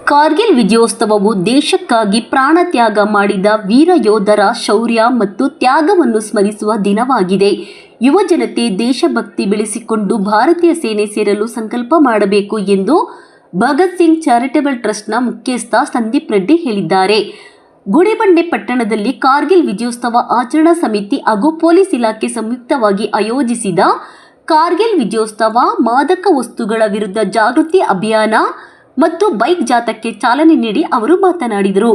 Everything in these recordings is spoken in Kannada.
ಕಾರ್ಗಿಲ್ ವಿಜಯೋತ್ಸವವು ದೇಶಕ್ಕಾಗಿ ಪ್ರಾಣ ತ್ಯಾಗ ಮಾಡಿದ ವೀರ ಯೋಧರ ಶೌರ್ಯ ಮತ್ತು ತ್ಯಾಗವನ್ನು ಸ್ಮರಿಸುವ ದಿನವಾಗಿದೆ. ಯುವ ಜನತೆ ದೇಶಭಕ್ತಿ ಬೆಳೆಸಿಕೊಂಡು ಭಾರತೀಯ ಸೇನೆ ಸೇರಲು ಸಂಕಲ್ಪ ಮಾಡಬೇಕು ಎಂದು ಭಗತ್ ಸಿಂಗ್ ಚಾರಿಟೇಬಲ್ ಟ್ರಸ್ಟ್ನ ಮುಖ್ಯಸ್ಥ ಸಂದೀಪ್ ರೆಡ್ಡಿ ಹೇಳಿದ್ದಾರೆ. ಗುಡಿಬಂಡೆ ಪಟ್ಟಣದಲ್ಲಿ ಕಾರ್ಗಿಲ್ ವಿಜಯೋತ್ಸವ ಆಚರಣಾ ಸಮಿತಿ ಹಾಗೂ ಪೊಲೀಸ್ ಇಲಾಖೆ ಸಂಯುಕ್ತವಾಗಿ ಆಯೋಜಿಸಿದ ಕಾರ್ಗಿಲ್ ವಿಜಯೋತ್ಸವ ಮಾದಕ ವಸ್ತುಗಳ ವಿರುದ್ಧ ಜಾಗೃತಿ ಅಭಿಯಾನ ಮತ್ತು ಬೈಕ್ ಜಾಥಾಕ್ಕೆ ಚಾಲನೆ ನೀಡಿ ಅವರು ಮಾತನಾಡಿದರು.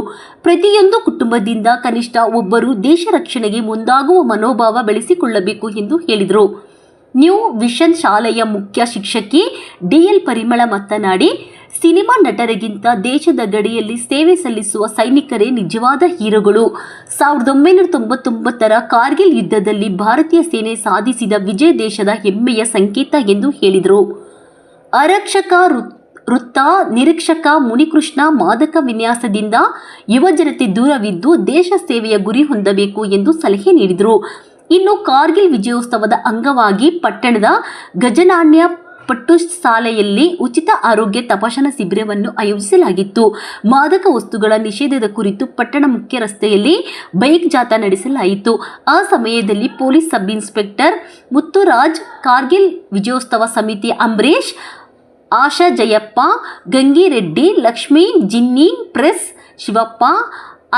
ಪ್ರತಿಯೊಂದು ಕುಟುಂಬದಿಂದ ಕನಿಷ್ಠ ಒಬ್ಬರು ದೇಶ ರಕ್ಷಣೆಗೆ ಮುಂದಾಗುವ ಮನೋಭಾವ ಬೆಳೆಸಿಕೊಳ್ಳಬೇಕು ಎಂದು ಹೇಳಿದರು. ನ್ಯೂ ವಿಷನ್ ಶಾಲೆಯ ಮುಖ್ಯ ಶಿಕ್ಷಕಿ ಡಿಎಲ್ ಪರಿಮಳ ಮಾತನಾಡಿ, ಸಿನಿಮಾ ನಟರಿಗಿಂತ ದೇಶದ ಗಡಿಯಲ್ಲಿ ಸೇವೆ ಸಲ್ಲಿಸುವ ಸೈನಿಕರೇ ನಿಜವಾದ ಹೀರೋಗಳು. 1999ರ ಕಾರ್ಗಿಲ್ ಯುದ್ಧದಲ್ಲಿ ಭಾರತೀಯ ಸೇನೆ ಸಾಧಿಸಿದ ವಿಜಯ ದೇಶದ ಹೆಮ್ಮೆಯ ಸಂಕೇತ ಎಂದು ಹೇಳಿದರು. ಆರಕ್ಷಕ ವೃತ್ತ ನಿರೀಕ್ಷಕ ಮುನಿಕೃಷ್ಣ ಮಾದಕ ವಿನ್ಯಾಸದಿಂದ ಯುವಜನತೆ ದೂರವಿದ್ದು ದೇಶ ಸೇವೆಯ ಗುರಿ ಹೊಂದಬೇಕು ಎಂದು ಸಲಹೆ ನೀಡಿದರು. ಇನ್ನು ಕಾರ್ಗಿಲ್ ವಿಜಯೋತ್ಸವದ ಅಂಗವಾಗಿ ಪಟ್ಟಣದ ಗಜನಾಣ್ಯ ಪಟ್ಟು ಶಾಲೆಯಲ್ಲಿ ಉಚಿತ ಆರೋಗ್ಯ ತಪಾಸಣಾ ಶಿಬಿರವನ್ನು ಆಯೋಜಿಸಲಾಗಿತ್ತು. ಮಾದಕ ವಸ್ತುಗಳ ನಿಷೇಧದ ಕುರಿತು ಪಟ್ಟಣ ಮುಖ್ಯ ರಸ್ತೆಯಲ್ಲಿ ಬೈಕ್ ಜಾಥಾ ನಡೆಸಲಾಯಿತು. ಆ ಸಮಯದಲ್ಲಿ police sub inspector Muthuraj, Kargil ವಿಜಯೋತ್ಸವ ಸಮಿತಿ ಅಂಬರೀಶ್, ಆಶಾ ಜಯಪ್ಪ, ಗಂಗಿರೆಡ್ಡಿ, ಲಕ್ಷ್ಮೀ, ಜಿನ್ನಿ, ಪ್ರೆಸ್, ಶಿವಪ್ಪ,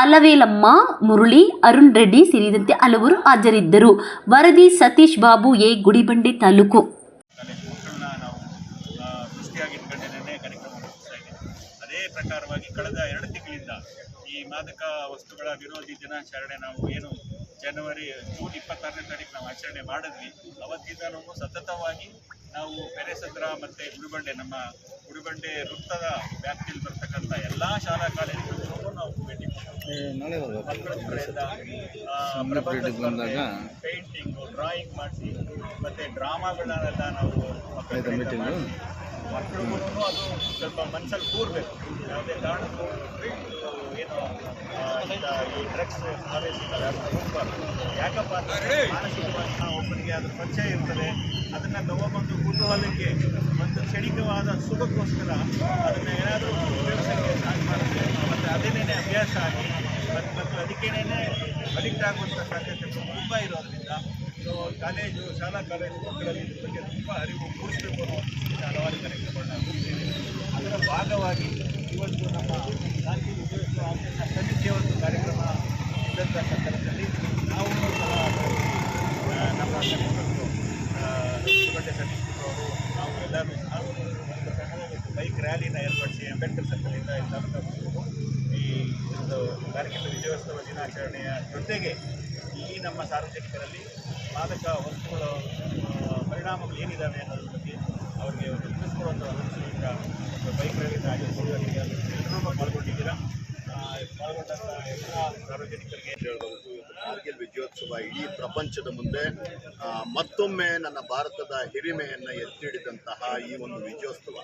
ಅಲವೇಲಮ್ಮ, ಮುರಳಿ, ಅರುಣ್ ರೆಡ್ಡಿ ಸೇರಿದಂತೆ ಹಲವರು ಹಾಜರಿದ್ದರು. ವರದಿ ಸತೀಶ್ ಬಾಬು, ಎ, ಗುಡಿಬಂಡೆ ತಾಲೂಕು. ಅದೇ ಪ್ರಕಾರವಾಗಿ ಕಳೆದ 2 ತಿಂಗಳಿಂದ ಈ ಮಾದಕ ವಸ್ತುಗಳ ವಿರೋಧಿ ದಿನಾಚರಣೆ ನಾವು ಏನು ಜೂನ್ 26ನೇ ತಾರೀಕು ನಾವು ಆಚರಣೆ ಮಾಡಿದ್ವಿ. ಅವತ್ತಿಂದ ನಾವು ಸತತವಾಗಿ ನಾವು ಪೆರೇಸಂದ್ರ ಮತ್ತು ನಮ್ಮ ಗುಡಿಬಂಡೆ ವೃತ್ತದ ವ್ಯಾಪ್ತಿಯಲ್ಲಿ ಬರ್ತಕ್ಕಂಥ ಎಲ್ಲ ಶಾಲಾ ಕಾಲೇಜುಗಳಿಗೂ ನಾವು ಭೇಟಿ ಮಕ್ಕಳ ಕಡೆಯಿಂದ ಪೇಂಟಿಂಗು, ಡ್ರಾಯಿಂಗ್ ಮಾಡಿಸಿ ಮತ್ತು ಡ್ರಾಮಾಗಳನ್ನೆಲ್ಲ ನಾವು ಮಕ್ಕಳಿಗೂ ಅದು ಸ್ವಲ್ಪ ಮನಸ್ಸಲ್ಲಿ ಕೂರಬೇಕು. ಯಾವುದೇ ಕಾರಣಕ್ಕೂ ಏನು ಈ ಡ್ರಗ್ಸ್ ಹೋಗಬಾರ್ದು. ಯಾಕಪ್ಪ ಅಂದರೆ ಮಾನಸಿಕವಾಗಿ ಒಬ್ಬನಿಗೆ ಅದ್ರ ಪರಿಚಯ ಇರ್ತದೆ, ಅದನ್ನು ತಗೊಂಡ್ಬಂದು ಕುತೂಹಲಕ್ಕೆ ಒಂದು ಕ್ಷಣಿಕವಾದ ಸುಖಕ್ಕೋಸ್ಕರ ಅದನ್ನು ಏನಾದರೂ ಉಪಯೋಗಿಸೋಕ್ಕೆ ಸ್ಟಾರ್ಟ್ ಮಾಡುತ್ತೆ. ಮತ್ತು ಅದೇನೇ ಅಭ್ಯಾಸ ಆಗಿ ಮತ್ತು ಅದಕ್ಕೇನೇ ಅಡಿಕ್ಟ್ ಆಗುವಂಥ ಸಾಧ್ಯತೆ ತುಂಬ ಇರೋದ್ರಿಂದ ಶಾಲಾ ಕಾಲೇಜು ಮಕ್ಕಳಲ್ಲಿ ಇದ್ರ ಬಗ್ಗೆ ತುಂಬ ಅರಿವು ಮೂಡಿಸಬೇಕು ಅನ್ನೋ ಹಲವಾರು ಕಾರ್ಯಕ್ರಮಗಳನ್ನ ರೂಪಿಸಿದೆ. ಅದರ ಭಾಗವಾಗಿ ಇವತ್ತು ನಮ್ಮ ಶಾಂತಿ ವಿಜಯೋತ್ಸವ ಆಚರಣಾ ಸಮಿತಿಯ ಒಂದು ಕಾರ್ಯಕ್ರಮ ಇದ್ದಂಥ ಸಂದರ್ಭದಲ್ಲಿ ನಾವು ನಮ್ಮ ಸಮಿತಿಗಳು ಗುಡಿಬಂಡೆ ಸಮಿತಿಯವರು ನಾವು ಎಲ್ಲರೂ ಒಂದು ಸಣ್ಣದ ಬೈಕ್ ರ್ಯಾಲಿನ ಏರ್ಪಡಿಸಿ ಅಂಬೇಡ್ಕರ್ ಸರ್ಕಲಿಂದ ಎಲ್ಲರೂ ಈ ಒಂದು ಕಾರ್ಗಿಲ್ ವಿಜಯೋತ್ಸವ ದಿನಾಚರಣೆಯ ಜೊತೆಗೆ ಈ ನಮ್ಮ ಸಾರ್ವಜನಿಕರಲ್ಲಿ ಮಾದಕ ವಸ್ತುಗಳ ಪರಿಣಾಮಗಳು ಏನಿದ್ದಾವೆ ಅನ್ನೋದ್ರ ಬಗ್ಗೆ ಅವರಿಗೆ ಒಂದು ತಿಳಿಸ್ಕೊಡುವಂಥ ಉದ್ದೇಶದಿಂದ ಒಂದು ಬೈಕ್ ರ್ಯಾಲಿನ ಆಯೋಜಿಸಿದ್ದಾರೆ. ಎಲ್ಲರೂ ಪಾಲ್ಗೊಂಡಿದ್ದೀರಾ. ಪಾಲ್ಗೊಂಡಂಥ ಎಲ್ಲ ಸಾರ್ವಜನಿಕರಿಗೆ ಹೇಳಬಹುದು, ಕಾರ್ಗಿಲ್ ವಿಜಯೋತ್ಸವ ಇಡೀ ಪ್ರಪಂಚದ ಮುಂದೆ ಮತ್ತೊಮ್ಮೆ ನನ್ನ ಭಾರತದ ಹಿರಿಮೆಯನ್ನು ಎತ್ತಿಡಿದಂತಹ ಈ ಒಂದು ವಿಜಯೋತ್ಸವ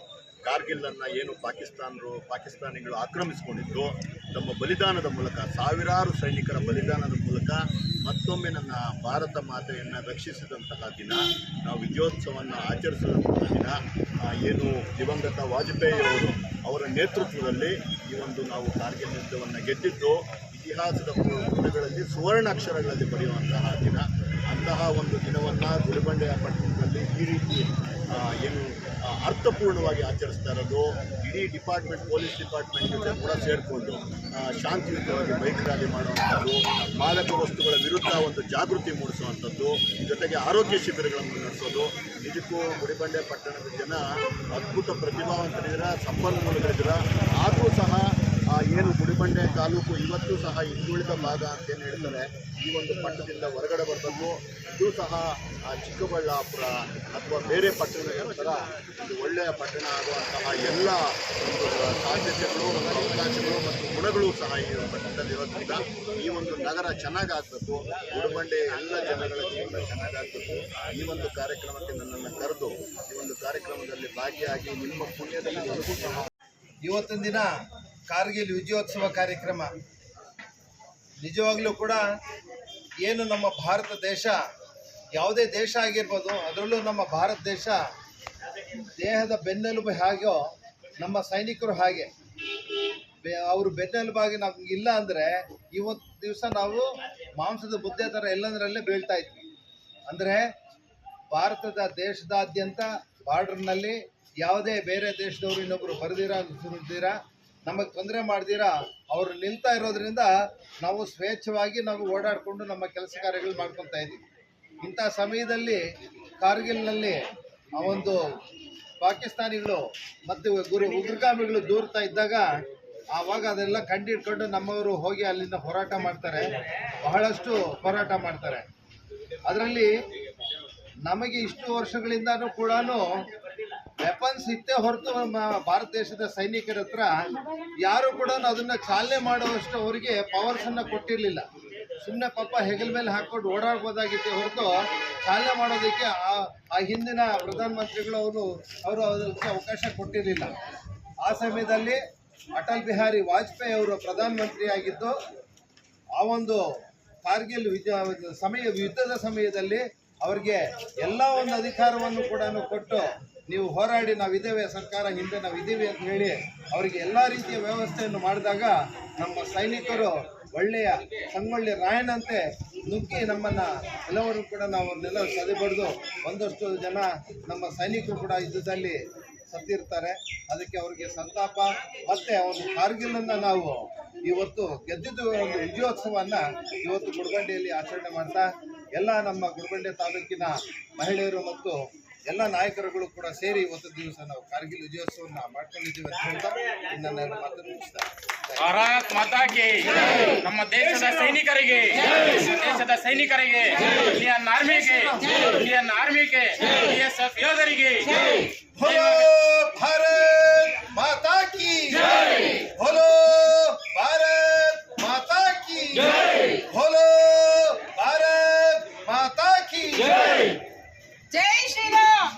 ಕಾರ್ಗಿಲನ್ನು ಏನು ಪಾಕಿಸ್ತಾನಿಗಳು ಆಕ್ರಮಿಸಿಕೊಂಡಿದ್ರು, ತಮ್ಮ ಬಲಿದಾನದ ಮೂಲಕ, ಸಾವಿರಾರು ಸೈನಿಕರ ಬಲಿದಾನದ ಮೂಲಕ ಮತ್ತೊಮ್ಮೆ ನನ್ನ ಭಾರತ ಮಾತೆಯನ್ನು ರಕ್ಷಿಸಿದಂತಹ ದಿನ, ನಾವು ವಿಜಯೋತ್ಸವವನ್ನು ಆಚರಿಸಿದಂತಹ ದಿನ. ಏನು ದಿವಂಗತ ವಾಜಪೇಯಿ ಅವರ ನೇತೃತ್ವದಲ್ಲಿ ಈ ಒಂದು ನಾವು ಕಾರ್ಗಿಲ್ ಯುದ್ಧವನ್ನು ಗೆದ್ದಿದ್ದು ಇತಿಹಾಸದ ಪುಟಗಳಲ್ಲಿ ಸುವರ್ಣಾಕ್ಷರಗಳಲ್ಲಿ ಬರೆಯುವಂತಹ ದಿನ. ಅಂತಹ ಒಂದು ದಿನವನ್ನು ಗುಡಿಬಂಡೆಯ ಪಟ್ಟಣದಲ್ಲಿ ಈ ರೀತಿ ಏನು ಅರ್ಥಪೂರ್ಣವಾಗಿ ಆಚರಿಸ್ತಾ ಇರೋದು, ಇಡೀ ಡಿಪಾರ್ಟ್ಮೆಂಟ್, ಪೊಲೀಸ್ ಡಿಪಾರ್ಟ್ಮೆಂಟ್ ಜೊತೆ ಕೂಡ ಸೇರಿಕೊಂಡು ಶಾಂತಿಯುತವಾಗಿ ಬೈಕ್ ರ್ಯಾಲಿ ಮಾಡುವಂಥದ್ದು, ಮಾದಕ ವಸ್ತುಗಳ ವಿರುದ್ಧ ಒಂದು ಜಾಗೃತಿ ಮೂಡಿಸುವಂಥದ್ದು, ಜೊತೆಗೆ ಆರೋಗ್ಯ ಶಿಬಿರಗಳನ್ನು ನಡೆಸೋದು. ನಿಜಕ್ಕೂ ಗುಡಿಬಂಡೆ ಪಟ್ಟಣದ ಜನ ಅದ್ಭುತ ಪ್ರತಿಭಾವಂತರಿದ್ದೀರ, ಸಂಪನ್ಮೂಲಗಳಿದ್ದೀರ. ಆದರೂ ಸಹ ಏನು ಗುಡಿಬಂಡೆ ತಾಲೂಕು ಇವತ್ತು ಸಹ ಹಿಂದುಳಿದ ಭಾಗ ಅಂತೇನು ಹೇಳ್ತಾರೆ, ಈ ಒಂದು ಪಟ್ಟಣದಿಂದ ಹೊರಗಡೆ ಬರಬೇಕು. ಇದು ಸಹ ಚಿಕ್ಕಬಳ್ಳಾಪುರ ಅಥವಾ ಬೇರೆ ಪಟ್ಟಣಗಳ ಥರ ಒಂದು ಒಳ್ಳೆಯ ಪಟ್ಟಣ ಆಗುವಂತಹ ಎಲ್ಲ ಒಂದು ಸಾಧ್ಯತೆಗಳು ಮತ್ತು ಅವಕಾಶಗಳು ಮತ್ತು ಗುಣಗಳು ಸಹ ಈ ಪಟ್ಟಣದಲ್ಲಿ ಇರೋದ್ರಿಂದ ಈ ಒಂದು ನಗರ ಚೆನ್ನಾಗಾಗಬೇಕು, ಗುಡಿಬಂಡೆ ಎಲ್ಲ ಜನಗಳ ಜೀವನ ಚೆನ್ನಾಗಾಗಬೇಕು. ಈ ಒಂದು ಕಾರ್ಯಕ್ರಮಕ್ಕೆ ನನ್ನನ್ನು ಕರೆದು ಈ ಒಂದು ಕಾರ್ಯಕ್ರಮದಲ್ಲಿ ಭಾಗಿಯಾಗಿ ನಿಮ್ಮ ಪುಣ್ಯದಲ್ಲಿ ಸಹ ಇವತ್ತಿನ ದಿನ ಕಾರ್ಗಿಲ್ ವಿಜಯೋತ್ಸವ ಕಾರ್ಯಕ್ರಮ ನಿಜವಾಗ್ಲೂ ಕೂಡ ಏನು ನಮ್ಮ ಭಾರತ ದೇಶ, ಯಾವುದೇ ದೇಶ ಆಗಿರ್ಬೋದು, ಅದರಲ್ಲೂ ನಮ್ಮ ಭಾರತ ದೇಶ ದೇಹದ ಬೆನ್ನೆಲುಬು ಹೇಗೋ ನಮ್ಮ ಸೈನಿಕರು ಹಾಗೆ ಅವರು ಬೆನ್ನೆಲುಬಾಗಿ ನಮ್ಗೆ ಇಲ್ಲ ಅಂದರೆ ಇವತ್ತು ದಿವಸ ನಾವು ಮಾಂಸದ ಮುದ್ದೆ ಥರ ಎಲ್ಲಂದ್ರಲ್ಲೇ ಬೀಳ್ತಾ ಇದ್ವಿ. ಅಂದರೆ ಭಾರತದ ದೇಶದಾದ್ಯಂತ ಬಾರ್ಡರ್ನಲ್ಲಿ ಯಾವುದೇ ಬೇರೆ ದೇಶದವರು ಇನ್ನೊಬ್ಬರು ಸುರಿದಿರಾ ನಮಗೆ ತೊಂದರೆ ಮಾಡ್ದಿರಾ ಅವರು ನಿಲ್ತಾ ಇರೋದ್ರಿಂದ ನಾವು ಸ್ವೇಚ್ಛವಾಗಿ ನಾವು ಓಡಾಡಿಕೊಂಡು ನಮ್ಮ ಕೆಲಸ ಕಾರ್ಯಗಳು ಮಾಡ್ಕೊತಾ ಇದ್ದೀವಿ. ಇಂಥ ಸಮಯದಲ್ಲಿ ಕಾರ್ಗಿಲ್ನಲ್ಲಿ ಆ ಒಂದು ಪಾಕಿಸ್ತಾನಿಗಳು ಮತ್ತು ಉಗ್ರಗಾಮಿಗಳು ದೂರ್ತಾ ಇದ್ದಾಗ ಆವಾಗ ಅದೆಲ್ಲ ಕಂಡಿಡ್ಕೊಂಡು ನಮ್ಮವರು ಹೋಗಿ ಅಲ್ಲಿಂದ ಹೋರಾಟ ಮಾಡ್ತಾರೆ, ಬಹಳಷ್ಟು ಹೋರಾಟ ಮಾಡ್ತಾರೆ. ಅದರಲ್ಲಿ ನಮಗೆ ಇಷ್ಟು ವರ್ಷಗಳಿಂದನೂ ಕೂಡ ವೆಪನ್ಸ್ ಇತ್ತೇ ಹೊರತು ಭಾರತ ದೇಶದ ಸೈನಿಕರ ಹತ್ರ ಯಾರು ಕೂಡ ಅದನ್ನು ಚಾಲನೆ ಮಾಡುವಷ್ಟು ಅವರಿಗೆ ಪವರ್ಸನ್ನು ಕೊಟ್ಟಿರಲಿಲ್ಲ. ಸುಮ್ಮನೆ ಪಾಪ ಹೆಗಲ ಮೇಲೆ ಹಾಕ್ಕೊಂಡು ಓಡಾಡ್ಬೋದಾಗಿತ್ತೆ ಹೊರತು ಚಾಲನೆ ಮಾಡೋದಕ್ಕೆ ಆ ಹಿಂದಿನ ಪ್ರಧಾನಮಂತ್ರಿಗಳು ಅವರು ಅದಕ್ಕೆ ಅವಕಾಶ ಕೊಟ್ಟಿರಲಿಲ್ಲ. ಆ ಸಮಯದಲ್ಲಿ ಅಟಲ್ ಬಿಹಾರಿ ವಾಜಪೇಯಿ ಅವರು ಪ್ರಧಾನಮಂತ್ರಿ ಆಗಿದ್ದು ಆ ಒಂದು ಕಾರ್ಗಿಲ್ ಯುದ್ಧದ ಸಮಯದಲ್ಲಿ ಅವರಿಗೆ ಎಲ್ಲ ಒಂದು ಅಧಿಕಾರವನ್ನು ಕೂಡ ಕೊಟ್ಟು ನೀವು ಹೋರಾಡಿ ನಾವಿದ್ದೇವೆ, ಸರ್ಕಾರ ಹಿಂದೆ ನಾವಿದ್ದೀವಿ ಅಂತ ಹೇಳಿ ಅವರಿಗೆ ಎಲ್ಲ ರೀತಿಯ ವ್ಯವಸ್ಥೆಯನ್ನು ಮಾಡಿದಾಗ ನಮ್ಮ ಸೈನಿಕರು ಒಳ್ಳೆಯ ಸಂಗೊಳ್ಳಿ ರಾಯಣ್ಣಂತೆ ನುಗ್ಗಿ ನಮ್ಮನ್ನು ಎಲ್ಲವರು ಕೂಡ ನಾವು ಅವನ್ನೆಲ್ಲ ಸದೆಬಡಿದು ಒಂದಷ್ಟು ಜನ ನಮ್ಮ ಸೈನಿಕರು ಕೂಡ ಯುದ್ಧದಲ್ಲಿ ಸತ್ತಿರ್ತಾರೆ. ಅದಕ್ಕೆ ಅವರಿಗೆ ಸಂತಾಪ. ಮತ್ತು ಒಂದು ಕಾರ್ಗಿಲನ್ನು ನಾವು ಇವತ್ತು ಗೆದ್ದಿದ್ದು ಒಂದು ವಿಜಯೋತ್ಸವವನ್ನು ಇವತ್ತು ಗುಡಿಬಂಡೆಯಲ್ಲಿ ಆಚರಣೆ ಮಾಡ್ತಾ ಎಲ್ಲ ನಮ್ಮ ಗುಡಿಬಂಡೆ ತಾಲೂಕಿನ ಮಹಿಳೆಯರು ಮತ್ತು ಎಲ್ಲ ನಾಯಕರುಗಳು ಕೂಡ ಸೇರಿ ಇವತ್ತು ದಿವಸ ನಾವು ಕಾರ್ಗಿಲ್ ವಿಜಯೋತ್ಸವವನ್ನು ಮಾಡ್ಕೊಂಡಿದ್ದೀವಿ ಅಂತ ಹೇಳ್ತಾ ನನ್ನ ಮಾತನ್ನು ಮುಗಿಸ್ತಾರೆ. ಭಾರತ್ ಮಾತಾ ಕಿ ನಮ್ಮ ದೇಶದ ಸೈನಿಕರಿಗೆ ಇಂಡಿಯನ್ ಆರ್ಮಿಗೆ BSF ಯೋಧರಿಗೆ ಭಾರತ್ ಮಾತಾ ಕಿ ಬೋಲೋ ಭಾರತ್ ಮಾತಾ ಕಿ ಬೋಲೋ ಭಾರತ್ ಮಾತಾ ಕಿ ಜೈ ಶ್ರೀರಾಮ್.